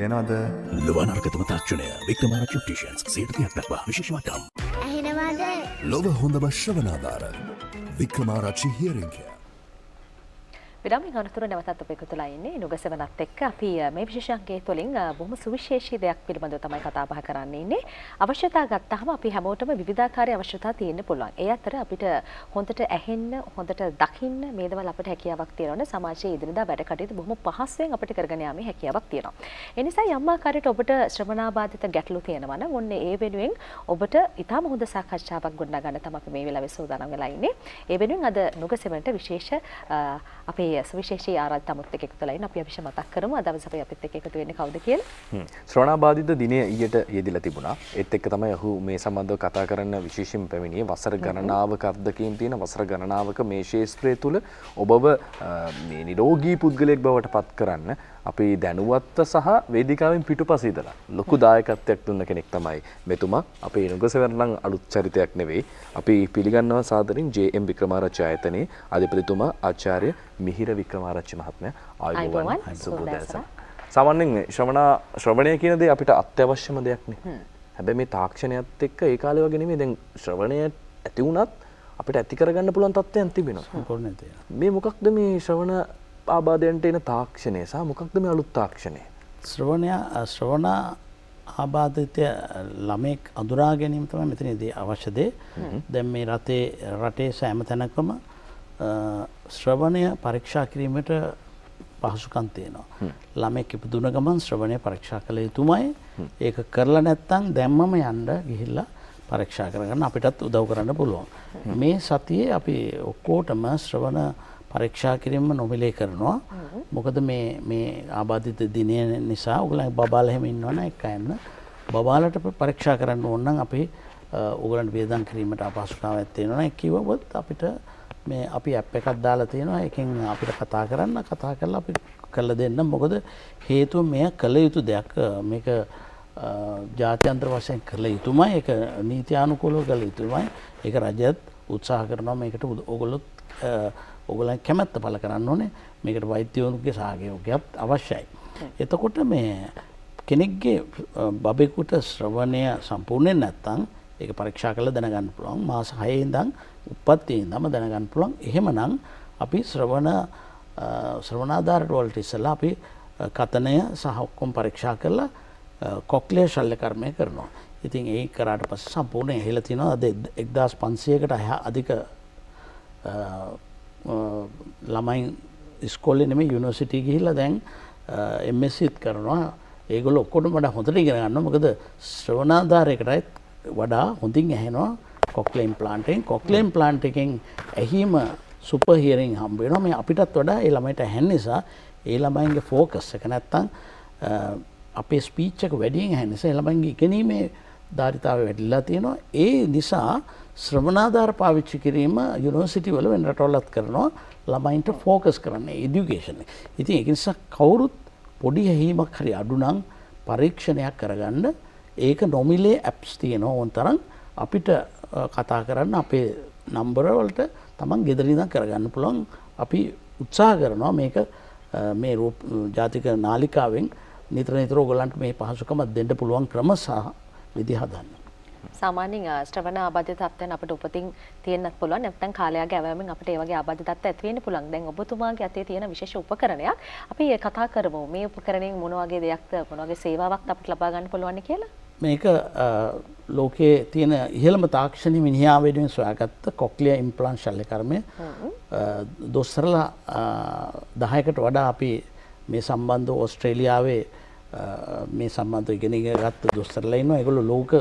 එනවාද ලොවනර්ගතම තාක්ෂණය වික්‍රමාරච්චි ඔප්ටිෂන්ස් 100ක් දක්වා විශේෂ වටම්. ඇහෙනවාද? ලොව හොඳම ශ්‍රවණාධාර වික්‍රමාරච්චි හියරිං කෙයාර්. විරාමයෙන් අනතුරු නැවතත් අප එකතුලා ඉන්නේ නුගසෙවණත් එක්ක අපි මේ විශේෂාංගයේ තුලින් බොහොම සුවිශේෂී දෙයක් පිළිබඳව තමයි කතා බහ කරන්න ඉන්නේ. අවශ්‍යතා ගත්තාම අපි හැමෝටම විවිධාකාරයේ අවශ්‍යතා තියෙන්න පුළුවන්. ඒ අතර අපිට හොඳට ඇහෙන්න, හොඳට දකින්න මේ දේවල් අපිට හැකියාවක් තියෙනවනේ සමාජයේ ඉදිරියදා වැඩ කටයුතු බොහොම පහසුවෙන් අපිට කරගෙන යාමේ හැකියාවක් තියෙනවා. ඒ නිසා යම් ආකාරයකට ඔබට ශ්‍රවණාබාධිත ගැටලු තියෙනවා නම් ඔන්න ඒ වෙනුවෙන් ඔබට ඊටම හොඳ සාකච්ඡාවක් ගොඩනගා ගන්න තමයි අපි මේ වෙලාවේ සූදානම් වෙලා ඉන්නේ. ඒ වෙනුවෙන් අද නුගසෙවණට විශේෂ අපේ සුවිශේෂී ආරාධිතමුත් එක්ක එකතු වෙලා ඉන්න අපි අවිෂ මතක් කරමු අද දවසේ අපි අපිත් එක්ක එකතු වෙන්නේ කවුද කියලා. ශ්‍රවණාබාධිත දිනය ඊට යෙදිලා තිබුණා. ඒත් එක්ක තමයි ඔහු මේ සම්බන්ධව කතා කරන්න විශේෂයෙන් පැමිණියේ. වසර ගණනාවක අත්දැකීම් තියෙන වසර ගණනාවක මේ ශාස්ත්‍රය තුල ඔබව මේ නිරෝගී පුද්ගලයෙක් බවට පත් කරන්න අපි දැනුවත්ව සහ වේදිකාවෙන් පිටුපස ඉඳලා ලොකු දායකත්වයක් දුන්න කෙනෙක් තමයි මෙතුමා. අපේ නුගසෙවණන් අලුත් චරිතයක් නෙවෙයි. අපි පිළිගන්නවා සාදරින් ජේ.එම්. වික්‍රමාරච්චි ආයතනයේ අධිපතිතුමා ආචාර්ය මිහිර වික්‍රමාරච්චි මහත්මයා. ආයුබෝවන් සුබෝදෑසන. සාමාන්‍යයෙන් ශ්‍රවණය කියන දේ අපිට අත්‍යවශ්‍යම දෙයක් නේ. හැබැයි මේ තාක්ෂණයත් එක්ක ඒ කාලේ වගේ නෙමෙයි. දැන් ශ්‍රවණය ඇති වුණත් අපිට ඇති කරගන්න පුළුවන් තත්ත්වයන් තිබෙනවා. සම්පූර්ණයෙන් තියෙනවා. මේ මොකක්ද මේ ශ්‍රවණ ආබාධයන්ට එන තාක්ෂණය සහ මොකක්ද මේ අලුත් තාක්ෂණය? ශ්‍රවණ ආබාධිත ළමෙක් අඳුරා ගැනීම තමයි මෙතනදී අවශ්‍ය දේ. දැන් මේ රටේ සෑම තැනකම ශ්‍රවණය පරීක්ෂා කිරීමට පහසුකම් තියෙනවා. ළමෙක් ඉපදුන ගමන් ශ්‍රවණය පරීක්ෂා කළ යුතුමයි. ඒක කරලා නැත්නම් දැම්මම යන්න ගිහිල්ලා පරීක්ෂා කරගන්න අපිටත් උදව් කරන්න පුළුවන්. මේ සතියේ අපි ඔක්කොටම ශ්‍රවණ පරීක්ෂා කිරීම නොමිලේ කරනවා. මොකද මේ ආබාධිත දිනය නිසා ඔයගොල්ලන් බබාලා හැම ඉන්නවනේ එක්ක යන්න. බබාලට පරීක්ෂා කරන්න ඕන නම් අපි ඔයගොල්ලන්ට වේදන් කිරීමට අපහසුතාවයක් තියෙනවා. ඒක කිව්වොත් අපිට මේ අපි ඇප් එකක් දාලා තියෙනවා. ඒකෙන් අපිට කතා කරලා අපි කරලා දෙන්න. මොකද හේතුව මෙය කළ යුතු දෙයක්. මේක ජාත්‍යන්තර වශයෙන් කළ යුතුමයි. ඒක නීත්‍යානුකූලව කළ යුතුමයි. ඒක රජයත් උත්සාහ කරනවා මේකට ඔයගොල්ලන් කැමැත්ත පළ කරන්න ඕනේ. මේකට වෛද්‍යවරුන්ගේ සහයෝගයක් අවශ්‍යයි. එතකොට මේ කෙනෙක්ගේ බබෙකුට ශ්‍රවණය සම්පූර්ණයෙන් නැත්තම් ඒක පරීක්ෂා කරලා දැනගන්න පුළුවන්. මාස 6 ඉඳන් උපත්යේ ඉඳන්ම දැනගන්න පුළුවන්. එහෙමනම් අපි ශ්‍රවණාධාර වලට ඉස්සලා අපි කතනය සහ ඔක්කොම පරීක්ෂා කරලා කොක්ලියර් ශල්‍ය කර්මය කරනවා. ඉතින් ඒ කරාට පස්සේ සම්පූර්ණයෙන් ඇහිලා තිනවා. අද 1500කට අධික ළමයින් ඉස්කෝලේ නෙමෙයි යුනිවර්සිටි ගිහිල්ලා දැන් MSc කරනවා. ඒගොල්ලෝ ඔක්කොටම වඩා හොඳට ඉගෙන ගන්නවා. මොකද ශ්‍රවණාධාරයකටත් වඩා හොඳින් ඇහෙනවා කොක්ලියර් ඉම්ප්ලාන්ට් එකෙන්. කොක්ලියර් ඉම්ප්ලාන්ට් එකෙන් ඇහිම සුපර් හියරින් හම්බ වෙනවා. මේ අපිටත් වඩා ඒ ළමයිට ඇහෙන නිසා ඒ ළමයින්ගේ ફોකස් එක නැත්තම් අපේ ස්පීච් එක වැඩියෙන් ඇහෙන නිසා ඒ ළමයින්ගේ ඉගෙනීමේ ධාරිතාවය වැඩිලා තියෙනවා. ඒ නිසා ශ්‍රවණාධාර පාවිච්චි කිරීම යුනිවර්සිටි වල වෙන රටවලත් කරනවා ළමයින්ට ફોකස් කරන්නේ এডুকেෂන් එක. ඉතින් ඒක නිසා කවුරුත් පොඩි ඇහිීමක් හරි අඩු නම් පරීක්ෂණයක් කරගන්න ඒක නොමිලේ ඇප්ස් තියෙනවා ඕන තරම් අපිට කතා කරන්න අපේ නම්බර වලට තමන් ගෙදර ඉඳන් කරගන්න පුළුවන්. අපි උත්සාහ කරනවා මේක මේ ජාතික නාලිකාවෙන් නිතර ඔයගොල්ලන්ට මේ පහසුකම දෙන්න පුළුවන් ක්‍රම සහ විදි හදන්න. සාමාන්‍යයෙන් ශ්‍රවණ ආබාධිත තත්ත්වයන් අපිට උපතින් තියෙන්නත් පුළුවන්. නැත්නම් කාලයක ඇවෑමෙන් අපිට ඒ වගේ ආබාධිත තත්ත්ව ඇති වෙන්න පුළුවන්. දැන් ඔබතුමාගේ අතේ තියෙන විශේෂ උපකරණයක් අපි කතා කරමු. මේ උපකරණයෙන් මොන වගේ දෙයක්ද මොන වගේ සේවාවක්ද අපිට ලබා ගන්න පුළුවන් කියලා? මේක ලෝකයේ තියෙන ඉහළම තාක්ෂණ මිනිහා වෙනුවෙන් සොයාගත්ත කොක්ලියර් ඉම්ප්ලාන්ට් ශල්‍ය කර්මය. දොස්තරලා 10කට වඩා අපි මේ සම්බන්ධව ඕස්ට්‍රේලියාවේ මේ සම්බන්ධව ඉගෙන ගත්ත දොස්තරලා ඉන්නවා. ඒගොල්ලෝ ලෝක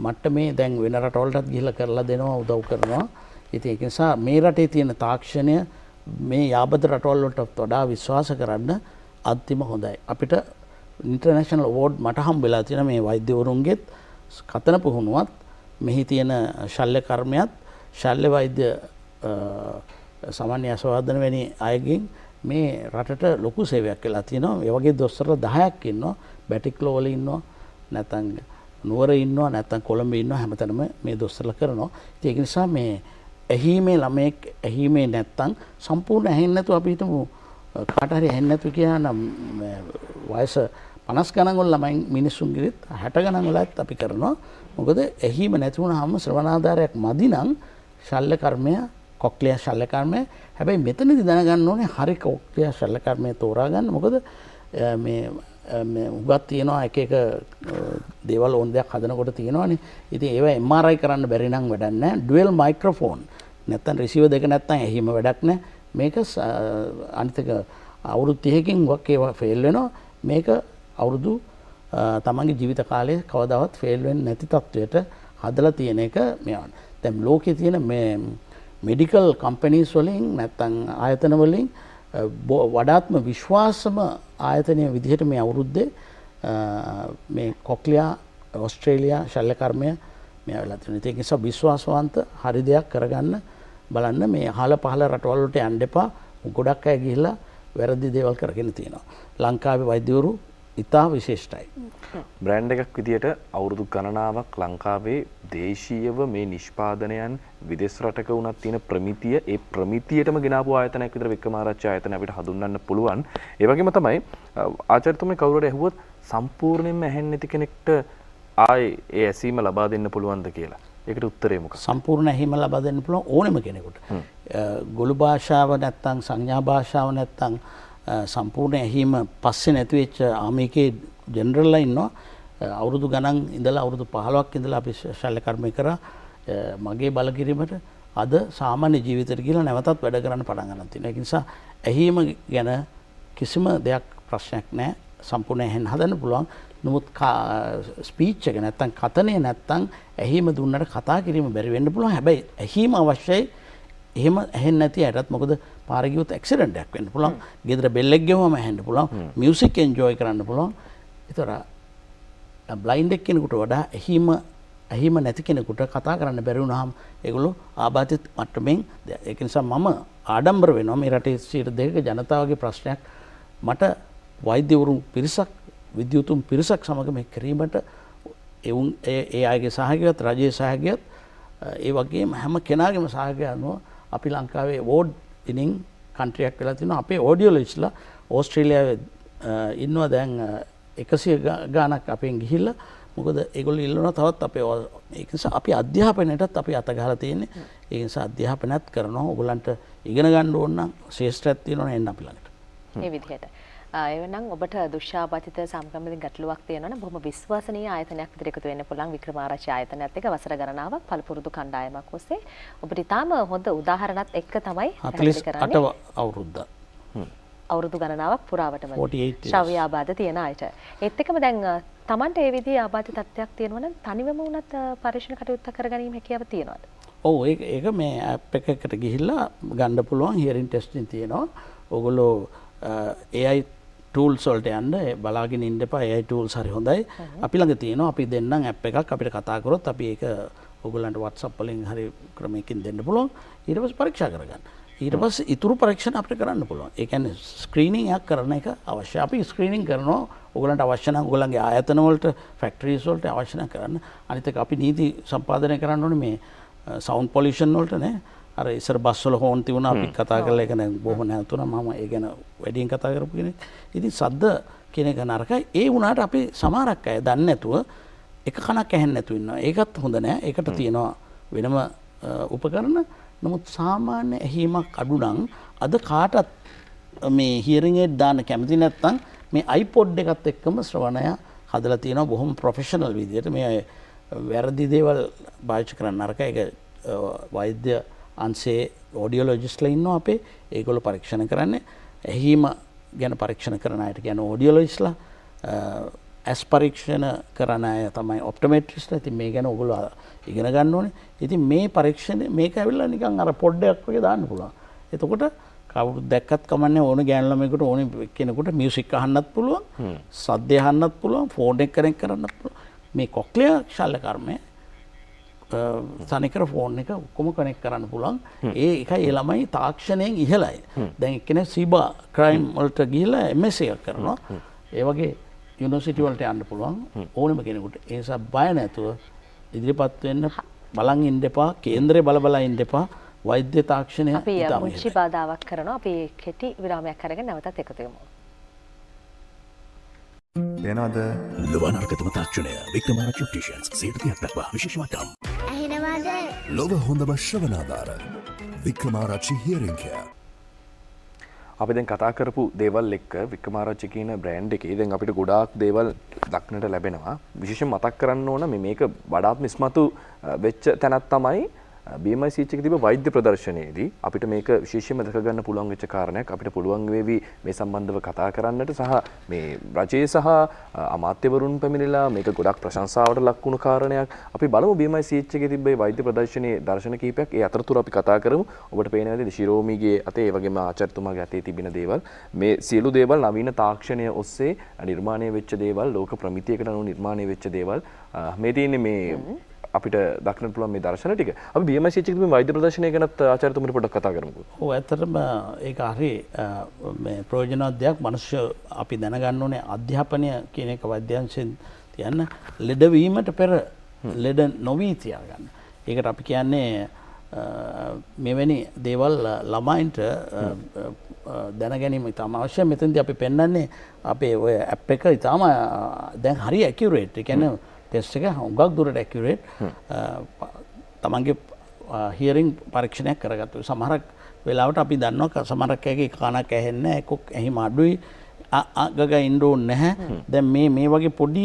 මට්ටමේ දැන් වෙන රටවලටත් ගිහිල්ලා කරලා දෙනවා උදව් කරනවා. ඉතින් ඒක නිසා මේ රටේ තියෙන තාක්ෂණය මේ යාබද රටවල් වලට වඩා විශ්වාස කරන්න අන්තිම හොඳයි. අපිට ඉන්ටර්නැෂනල් අවෝඩ් මට හම්බෙලා තියෙන මේ වෛද්‍යවරුන්ගෙත් කතන පුහුණුවත් මෙහි තියෙන ශල්‍ය කර්මයක් ශල්‍ය වෛද්‍ය සාමාන්‍ය අසවාදන වැනි අයගෙන් මේ රටට ලොකු සේවයක් වෙලා තියෙනවා. ඒ වගේ දොස්තරලා 10ක් ඉන්නවා. බැටික්ලෝ වල ඉන්නවා. නැත්නම් නුවර ඉන්නවා. නැත්නම් කොළඹ ඉන්නවා. හැමතැනම මේ දොස්තරලා කරනවා. ඒක නිසා මේ ඇහිීමේ ළමයෙක් ඇහිීමේ නැත්නම් සම්පූර්ණ ඇහෙන්නේ නැතුව අපි හිතමු කාට හරි ඇහෙන්නේ නැතුව කියන වයස 50 ගණන් වල ළමයින් මිනිස්සුන්ගෙත් 60 ගණන් වලත් අපි කරනවා. මොකද එහිම නැති වුණාම ශ්‍රවණාධාරයක් මදි නම් ශල්‍ය කර්මය කොක්ලියා ශල්‍ය කර්මය. හැබැයි මෙතනදී දැනගන්න ඕනේ හරි කොක්ලියා ශල්‍ය කර්මය තෝරා ගන්න. මොකද මේ උගත් තියෙනවා එක එක දේවල් ඕන දෙයක් හදනකොට තියෙනවානේ. ඉතින් ඒවා MRI කරන්න බැරි නම් වැඩක් නැහැ. ඩුවල් මයික්‍රොෆෝන් නැත්තම් රිසීවර් දෙක නැත්තම් එහිම වැඩක් නැහැ. මේක අනිත් එක අවුරුදු 30කින් වක් ඒවා ෆේල් වෙනවා. මේක අවුරුදු තමන්ගේ ජීවිත කාලයේ කවදාවත් ෆේල් වෙන්නේ නැති තත්වයට හදලා තියෙන එක මේවා. දැන් ලෝකේ තියෙන මේ මෙඩිකල් කම්පැනිස් වලින් නැත්තම් ආයතන වලින් වඩාත්ම විශ්වාසම ආයතනය විදිහට මේ අවුරුද්දේ මේ කොක්ලියා ඕස්ට්‍රේලියා ශල්‍ය කර්මය මේ වෙලා තියෙනවා. ඒක නිසා විශ්වාසවන්ත හරි දෙයක් කරගන්න බලන්න. මේ අහල පහල රටවල් වලට යන්න එපා. ගොඩක් අය ගිහිල්ලා වැරදි දේවල් කරගෙන තියෙනවා. ලංකාවේ වෛද්‍යවරු ඉතා විශේෂයි. බ්‍රෑන්ඩ් එකක් විදියට අවුරුදු ගණනාවක් ලංකාවේ දේශීයව මේ නිෂ්පාදනයන් විදේශ රටක වුණත් තියෙන ප්‍රමිතිය ඒ ප්‍රමිතියටම ගෙනාවු ආයතනයක් විතර වික්‍රමාරච්චි ආයතනය අපිට හඳුන්වන්න පුළුවන්. ඒ වගේම තමයි ආචාර්යතුමනි කවුරුහරි ඇහුවොත් සම්පූර්ණයෙන්ම ඇහෙන්නේ නැති කෙනෙක්ට ආයේ ඒ ඇසීම ලබා දෙන්න පුළුවන්ද කියලා. ඒකට උත්තරේ මොකක්ද? සම්පූර්ණ ඇහිම ලබා දෙන්න පුළුවන් ඕනෙම කෙනෙකුට. ගොළු භාෂාව නැත්තම් සංඥා භාෂාව නැත්තම් සම්පූර්ණ ඇහිම පස්සේ නැති වෙච්ච ආමේකේ ජෙනරල්ලා ඉන්නවා. අවුරුදු ගණන් ඉඳලා අවුරුදු 15ක් ඉඳලා අපි ශල්‍ය කර්මය කරා. මගේ බලකිරීමට අද සාමාන්‍ය ජීවිතයට ගිහලා නැවතත් වැඩ කරන්න පටන් ගන්න තියෙනවා. ඒ නිසා ඇහිම ගැන කිසිම දෙයක් ප්‍රශ්නයක් නැහැ. සම්පූර්ණ ඇහෙන්න හදන්න පුළුවන්. නමුත් ස්පීච් එක නැත්තම් කතනේ නැත්තම් ඇහිම දුන්නට කතා කිරීම බැරි වෙන්න පුළුවන්. හැබැයි ඇහිම අවශ්‍යයි. එහෙම ඇහෙන්නේ නැති අයටත් මොකද පාරේ ගියොත් ඇක්සිඩන්ට් එකක් වෙන්න පුළුවන්. ගෙදර බෙල් එක ගෙවුවම ඇහෙන්න පුළුවන්. මියුසික් එන්ජොයි කරන්න පුළුවන්. ඒතර බ්ලයින්ඩ් කෙනෙකුට වඩා ඇහිම නැති කෙනෙකුට කතා කරන්න බැරි වුණාම ඒගොල්ලෝ ආබාධිත මට්ටමින් ඒක නිසා මම ආඩම්බර වෙනවා මේ රටේ 2% ජනතාවගේ ප්‍රශ්නයක් මට වෛද්‍යවරුන් පිරිසක් විද්‍යුතුන් පිරිසක් සමග මේ කිරීමට ඒ අයගේ සහයෝගයත් රජයේ සහයෝගයත් ඒ වගේම හැම කෙනාගේම සහයෝගය අනුව අපි ලංකාවේ වෝඩ් ඉනින් කන්ට්‍රියක් වෙලා තිනවා. අපේ ඔඩියොලොජිස්ලා ඕස්ට්‍රේලියාවේ ඉන්නවා දැන් 100 ගාණක් අපෙන් ගිහිල්ලා. මොකද ඒගොල්ලෝ ඉල්ලනවා තවත් අපේ ඒක නිසා අපි අධ්‍යාපනයටත් අපි අත ගහලා තියෙන්නේ. ඒ නිසා අධ්‍යාපනයත් කරනවා. ඕගොල්ලන්ට ඉගෙන ගන්න ඕන නම් ශ්‍රේෂ්ඨයක් තියෙනවා එන්න අපි ළඟට. මේ විදිහට. එවනම් ඔබට දුෂ්‍යාබාධිත සාමගම්මින් ගැටලුවක් තියෙනවා නම් බොහොම විශ්වසනීය ආයතනයක් විදිහට එකතු වෙන්න පුළුවන් වික්‍රමාරච්චි ආයතනයත් එක්ක වසර ගණනාවක් පළපුරුදු කණ්ඩායමක් ඔස්සේ ඔබට ඊටාම හොඳ උදාහරණත් එක්ක තමයි 48 අවුරුද්දක්. අවුරුදු ගණනාවක් පුරාවටම ශ්‍රව්‍ය ආබාධ තියෙන අයට. ඒත් එක්කම දැන් Tamante ඒ විදිහේ ආබාධ තත්ත්වයක් තියෙනවා නම් තනිවම වුණත් පරීක්ෂණ කටයුත්ත කරගැනීම හැකියාව තියෙනවද? ඔව් ඒක මේ ඇප් එකකට ගිහිල්ලා ගන්න පුළුවන් හියරින් ටෙස්ටින් තියෙනවා. ඕගොල්ලෝ AI tools වලට යන්න බලාගෙන ඉන්න එපා. AI tools හරි හොඳයි. අපි ළඟ තියෙනවා අපි දෙන්නම් ඇප් එකක් අපිට කතා කරොත් අපි ඒක ඕගොල්ලන්ට WhatsApp වලින් හරි ක්‍රමයකින් දෙන්න පුළුවන්. ඊට පස්සේ පරීක්ෂා කරගන්න. ඊට පස්සේ ඊතුරු පරීක්ෂණ අපිට කරන්න පුළුවන්. ඒ කියන්නේ ස්ක්‍රීනින් එකක් කරන එක අවශ්‍යයි. අපි ස්ක්‍රීනින් කරනවා ඕගොල්ලන්ට අවශ්‍ය නම් ඕගොල්ලන්ගේ ආයතන වලට ෆැක්ටරිස් වලට අවශ්‍ය නම් කරන්න. අනිත් එක අපි නීති සම්පාදනය කරන්න ඕනේ මේ සවුන්ඩ් පොලියුෂන් වලට නේ. අර ඉස්සර බස් වල හෝන් තිබුණා අපි කතා කරලා ඒක නෑ බොහොම නැතුණා මම ඒ ගැන වැඩියෙන් කතා කරපු කෙනෙක්. ඉතින් සද්ද කියන එක නරකයි. ඒ වුණාට අපි සමහරක් අය දන්නේ නැතුව එක කනක් ඇහෙන්නේ නැතුව ඉන්නවා. ඒකත් හොඳ නෑ. ඒකට තියෙනවා වෙනම උපකරණ. නමුත් සාමාන්‍ය ඇහිමක් අඩු නම් අද කාටත් මේ හියරින් එඩ් දාන්න කැමති නැත්නම් මේ iPod එකත් එක්කම ශ්‍රවණය හදලා තියෙනවා බොහොම ප්‍රොෆෙෂනල් විදියට. මේ වැරදි දේවල් භාවිත කරන්න නරකයි. ඒක වෛද්‍ය අංශයේ ඔඩියොලොජිස්ට්ලා ඉන්නවා අපේ. ඒගොල්ලෝ පරීක්ෂණ කරන්නේ ඇහිම ගැන පරීක්ෂණ කරන අයට කියන්නේ ඔඩියොලොජිස්ට්ලා. ඇස් පරීක්ෂණ කරන අය තමයි ඔප්ටොමෙට්‍රිස්ට්ලා. ඉතින් මේ ගැන ඔයගොල්ලෝ ඉගෙන ගන්න ඕනේ. ඉතින් මේ පරීක්ෂණ මේක ඇවිල්ලා නිකන් අර පොඩ්ඩක් වගේ දාන්න පුළුවන්. එතකොට කවුරුත් දැක්කත් කමන්නේ ඕන ගෑනු ළමයෙකුට ඕන කෙනෙකුට මියුසික් අහන්නත් පුළුවන්. සද්ද අහන්නත් පුළුවන්. ෆෝන් එක කනෙක්ට් කරන්නත් පුළුවන්. මේ කොක්ලියා ශල්‍ය කර්මය තනිකර ෆෝන් එක ඔක්කොම කනෙක්ට් කරන්න පුළුවන්. ඒ එකයි ඒ ළමයි තාක්ෂණයෙන් ඉහළයි. දැන් එක්කෙනෙක් සීබා ක්‍රයිම් වලට ගිහිල්ලා MS එකක් කරනවා. ඒ වගේ යුනිවර්සිටි වලට යන්න පුළුවන් ඕනෙම කෙනෙකුට. ඒ නිසා බය නැතුව ඉදිරිපත් වෙන්න බලන් ඉන්න එපා. කේන්දරේ බල ඉන්න එපා. වෛද්‍ය තාක්ෂණය අපි මුංචි බාධාවක් කරනවා. අපි කෙටි විරාමයක් අරගෙන නැවතත් එකතු වෙමු. එනවාද ලොව නරකතම තාක්ෂණය වික්‍රමාරච්චි ඔප්ටිෂන්ස් 100ක් දක්වා විශේෂ වටම්. ඇහෙනවාද? ලොව හොඳම ශ්‍රවණාධාර වික්‍රමාරච්චි හියරින් කෙයාර්. අපි දැන් කතා කරපු දේවල් එක්ක වික්‍රමාරච්චි කියන බ්‍රෑන්ඩ් එකේ දැන් අපිට ගොඩාක් දේවල් දක්නට ලැබෙනවා. විශේෂයෙන් මතක් කරන්න ඕන මේක වඩාත්ම ඉස්මතු වෙච්ච තැනක් තමයි BMICH එකේ තිබෙන වෛද්‍ය ප්‍රදර්ශනයේදී අපිට මේක විශේෂයෙන්ම දැක ගන්න පුළුවන් වෙච්ච කාරණයක්. අපිට පුළුවන් වේවි මේ සම්බන්ධව කතා කරන්නට සහ මේ රජයේ සහ අමාත්‍යවරුන් පැමිණිලා මේක ගොඩක් ප්‍රශංසාවට ලක් වුණු කාරණයක්. අපි බලමු BMICH එකේ තිබ්බ වෛද්‍ය ප්‍රදර්ශනයේ දර්ශන කීපයක්. ඒ අතරතුර අපි කතා කරමු. ඔබට පේනවා නේද ශිරෝමිගේ අතේ ඒ වගේම ආචාර්යතුමාගේ අතේ තිබෙන දේවල්. මේ සියලු දේවල් නවීන තාක්ෂණය ඔස්සේ නිර්මාණය වෙච්ච දේවල්, ලෝක ප්‍රමිතියකට අනුව නිර්මාණය වෙච්ච දේවල්. මේ තියෙන්නේ මේ අපිට දක්නට පුළුවන් මේ දර්ශන ටික. අපි BMICH එකේ තිබෙන වෛද්‍ය ප්‍රදර්ශනය ගැනත් ආචාර්යතුමනි පොඩ්ඩක් කතා කරමුකෝ. ඔව් ඇත්තටම ඒක හරි මේ ප්‍රයෝජනවත් දෙයක්. මිනිස්සු අපි දැනගන්න ඕනේ අධ්‍යාපනය කියන එක වෛද්‍යංශයෙන් තියන්න ලෙඩවීමට පෙර ලෙඩ නොවී තියාගන්න. ඒකට අපි කියන්නේ මෙවැනි දේවල් ළමයින්ට දැන ගැනීම ඉතාම අවශ්‍යයි. මෙතනදී අපි පෙන්වන්නේ අපේ ඔය ඇප් එක ඉතාම දැන් හරි ඇකියුරේට්. ඒ කියන්නේ ටෙස්ට් එක හුඟක් දුරට ඇකියුරේට්. තමන්ගේ හියරින් පරීක්ෂණයක් කරගත්තු. සමහරක් වෙලාවට අපි දන්නවා සමහරක් අයගේ කනක් ඇහෙන්නේ නැහැ, එක්ක ඇහිම අඩුයි, අගග ඉන්න ඕනේ නැහැ. දැන් මේ වගේ පොඩි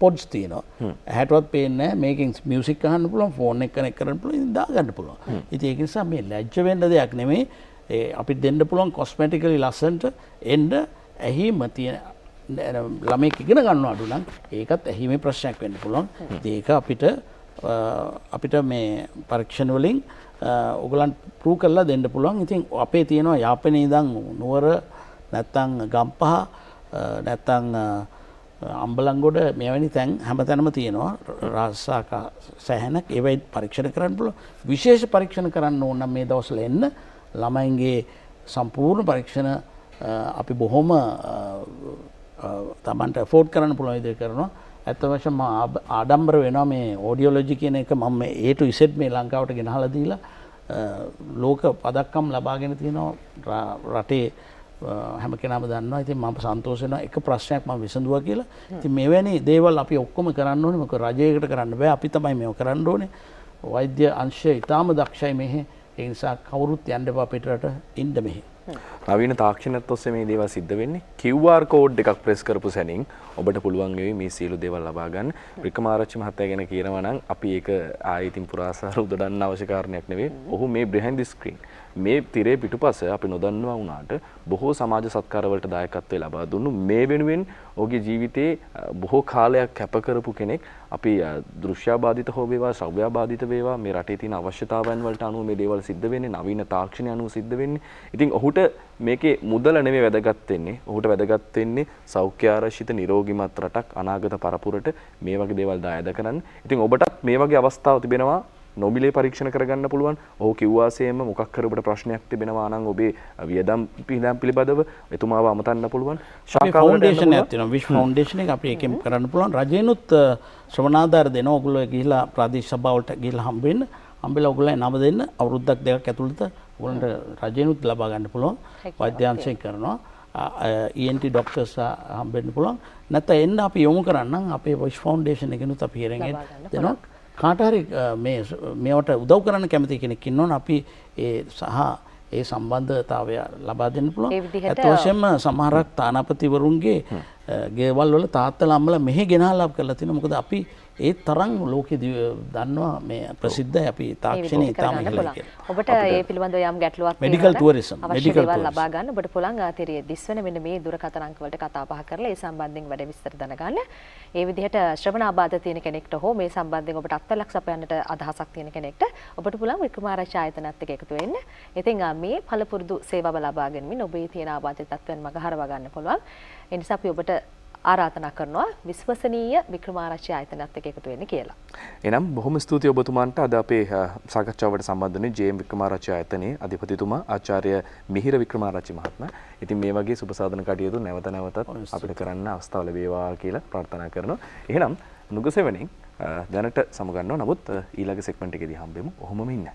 පොඩ්ස් තියෙනවා. ඇහැටවත් පේන්නේ නැහැ. මේකෙන් මියුසික් අහන්න පුළුවන්, ෆෝන් එක කනෙක්ට් කරන්න පුළුවන්, ඉතින් දාගන්න පුළුවන්. ඉතින් ඒක නිසා මේ ලැජ්ජ වෙන්න දෙයක් නෙමෙයි. අපිට දෙන්න පුළුවන් කොස්මැටිකලි ලස්සනට එන්න ඇහිම තියෙන ළමෙක් ඉගෙන ගන්න අඩු නම් ඒකත් ඇහිමේ ප්‍රශ්නයක් වෙන්න පුළුවන්. ඒක අපිට මේ පරීක්ෂණ වලින් ඔයගලන්ට ප්‍රූව් කරලා දෙන්න පුළුවන්. ඉතින් අපේ තියෙනවා යාපනයේ ඉඳන් නුවර නැත්තම් ගම්පහ නැත්තම් අම්බලන්ගොඩ මෙවැනි තැන් හැමතැනම තියෙනවා රාසාක සැහැනක්. ඒවයි පරීක්ෂණ කරන්න පුළුවන්. විශේෂ පරීක්ෂණ කරන්න ඕන නම් මේ දවස්වල එන්න ළමයින්ගේ සම්පූර්ණ පරීක්ෂණ අපි බොහොම තමන්ට ෆෝඩ් කරන්න පුළුවන් විදිහට කරනවා. ඇත්ත වශයෙන්ම ආඩම්බර වෙනවා මේ ඔඩියොලොජි කියන එක මම A to Z මේ ලංකාවට ගෙනහලා දීලා ලෝක පදක්කම් ලබාගෙන තියෙනවා රටේ හැම කෙනාම දන්නවා. ඉතින් මම සන්තෝෂ වෙනවා එක ප්‍රශ්නයක් මම විසඳුවා කියලා. ඉතින් මෙවැනි දේවල් අපි ඔක්කොම කරන්න ඕනේ. මොකද රජයකට කරන්න බෑ. අපි තමයි මේව කරන්න ඕනේ. වෛද්‍ය අංශය ඊටාම දක්ෂයි මෙහි. ඒ නිසා කවුරුත් යන්න එපා පිටරට ඉන්න මෙහි. නවීන තාක්ෂණයත් ඔස්සේ මේ දේවල් සිද්ධ වෙන්නේ. QR කෝඩ් එකක් ප්‍රෙස් කරපු සැනින් ඔබට පුළුවන් වෙයි මේ සියලු දේවල් ලබා ගන්න. වික්‍රමාරච්චි මහත්තයා ගැන කියනවා නම් අපි ඒක ආයෙත් පුරාසාර උදඩන්න අවශ්‍ය කාරණයක් නෙවෙයි. ඔහු මේ behind the screen මේ තිරේ පිටුපස අපි නොදන්නවා වුණාට බොහෝ සමාජ සත්කාර වලට දායකත්වය ලබා දුන්නු. මේ වෙනුවෙන් ඔහුගේ ජීවිතේ බොහෝ කාලයක් කැප කරපු කෙනෙක්. අපි දෘශ්‍යාබාධිත හෝ වේවා ශ්‍රව්‍යාබාධිත වේවා මේ රටේ තියෙන අවශ්‍යතාවයන් වලට අනුව මේ දේවල් සිද්ධ වෙන්නේ. නවීන තාක්ෂණය අනුව සිද්ධ වෙන්නේ. ඉතින් ඔහුට මේකේ මුදල නෙමෙයි වැදගත් වෙන්නේ. ඔහුට වැදගත් වෙන්නේ සෞඛ්‍ය ආරක්ෂිත නිරෝගීමත් රටක් අනාගත පරපුරට මේ වගේ දේවල් දායද කරන්න. ඉතින් ඔබටත් මේ වගේ අවස්ථාවක් තිබෙනවා. නොමිලේ පරීක්ෂණ කරගන්න පුළුවන්. ඔහු කිව්වාසේම මොකක් කර ඔබට ප්‍රශ්නයක් තිබෙනවා නම් ඔබේ වියදම් පිළිබඳව එතුමාව අමතන්න පුළුවන්. ෆවුන්ඩේෂන් එකක් තියෙනවා. විශ් ෆවුන්ඩේෂන් එක අපි එකෙන් කරන්න පුළුවන්. රජේනුත් ශ්‍රවණාධාර දෙනවා. ඔයගොල්ලෝ ගිහිලා ප්‍රාදේශීය සභාවලට ගිහිලා හම්බෙන්න. හම්බෙලා ඔයගොල්ලෝ නම දෙන්න. අවුරුද්දක් දෙකක් ඇතුළත ඔයගොල්ලන්ට රජේනුත් ලබා ගන්න පුළුවන්. වෛද්‍යාංශයෙන් කරනවා. ENT ડોක්ටර්ස් හම්බෙන්න පුළුවන්. නැත්නම් එන්න අපි යොමු කරන්නම් අපේ විශ් ෆවුන්ඩේෂන් එකෙනුත් අපි හිරෙන් දෙනවා. කාට හරි මේවට උදව් කරන්න කැමති කෙනෙක් ඉන්නවනම් අපි ඒ සම්බන්ධතාවය ලබා දෙන්න පුළුවන්. ඒත් වශයෙන්ම සමහරක් තානාපතිවරුන්ගේ ගෙවල් වල තාත්තලා අම්මලා මෙහෙ ගෙනහලා කරලා තිනවා. මොකද අපි ඒ තරම් ලෝකෙ දන්නවා මේ ප්‍රසිද්ධයි අපි තාක්ෂණයේ ඉතාම ඉහළයි කියලා. ඔබට ඒ පිළිබඳව යම් ගැටලුවක් මෙඩිකල් ටුවරිසම් ලබා ගන්න ඔබට පුළුවන් තිරිය දිස්වන මෙන්න මේ දුරකථන අංක වලට කතා බහ කරලා ඒ සම්බන්ධයෙන් වැඩ විස්තර දැනගන්න. ඒ විදිහට ශ්‍රවණාබාධ තියෙන කෙනෙක්ට හෝ මේ සම්බන්ධයෙන් ඔබට අත්වලක් සපයන්නට අදහසක් තියෙන කෙනෙක්ට ඔබට පුළුවන් වික්‍රමාරච්චි ආයතනත් එක්ක එකතු වෙන්න. ඉතින් මේ පළපුරුදු සේවාව ලබා ගැනීමෙන් ඔබේ තියෙන ආබාධිත තත්ත්වයන් මගහරවා ගන්න පුළුවන්. ඒ නිසා අපි ඔබට ආරාධනා කරනවා විශ්වසනීය වික්‍රමාරච්චි ආයතනත් එක්ක එකතු වෙන්න කියලා. එනම් බොහොම ස්තුතියි ඔබතුමාන්ට අද අපේ සාකච්ඡාවට සම්බන්ධ වුණේ ජේ.එම්. වික්‍රමාරච්චි ආයතනයේ අධිපතිතුමා ආචාර්ය මිහිර වික්‍රමාරච්චි මහත්මයා. ඉතින් මේ වගේ සුබ සාධන කටයුතු නැවත නැවතත් අපිට කරන්න අවස්ථාව ලැබේවා කියලා ප්‍රාර්ථනා කරනවා. එහෙනම් නුගසෙවණින් දැනට සමුගන්නවා. නමුත් ඊළඟ සෙග්මන්ට් එකේදී හම්බෙමු. ඔහොමම ඉන්න.